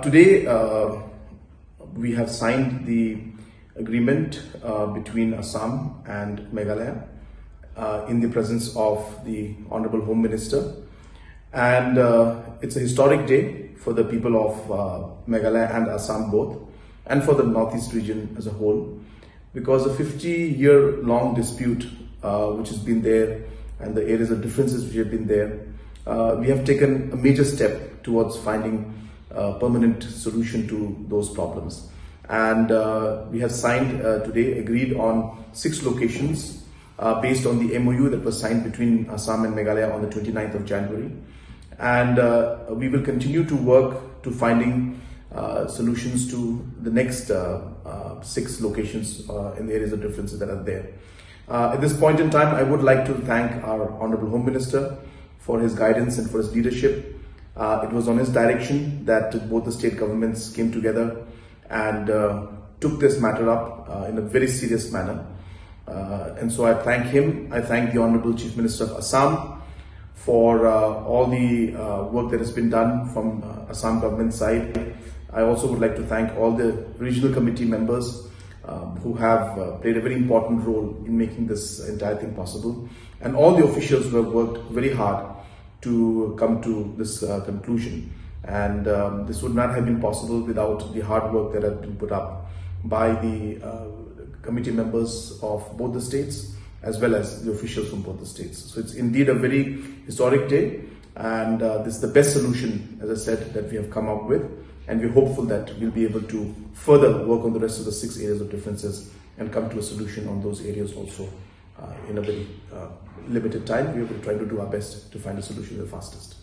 Today, we have signed the agreement between Assam and Meghalaya in the presence of the Honorable Home Minister. And it's a historic day for the people of Meghalaya and Assam both, and for the Northeast region as a whole, because a 50-year-long dispute which has been there, and the areas of differences which have been there, we have taken a major step towards finding a permanent solution to those problems. And we have signed today, agreed on 6 locations based on the MOU that was signed between Assam and Meghalaya on the 29th of January. And we will continue to work to finding solutions to the next 6 locations in the areas of differences that are there. At this point in time, I would like to thank our Honorable Home Minister for his guidance and for his leadership. It was on his direction that both the state governments came together and took this matter up in a very serious manner. And so I thank him. I thank the Honorable Chief Minister of Assam for all the work that has been done from Assam government side. I also would like to thank all the regional committee members who have played a very important role in making this entire thing possible, and all the officials who have worked very hard to come to this conclusion. And this would not have been possible without the hard work that had been put up by the committee members of both the states as well as the officials from both the states. So it's indeed a very historic day, and this is the best solution, as I said, that we have come up with. And we're hopeful that we'll be able to further work on the rest of the 6 areas of differences and come to a solution on those areas also in a very limited time. We will try to do our best to find a solution the fastest.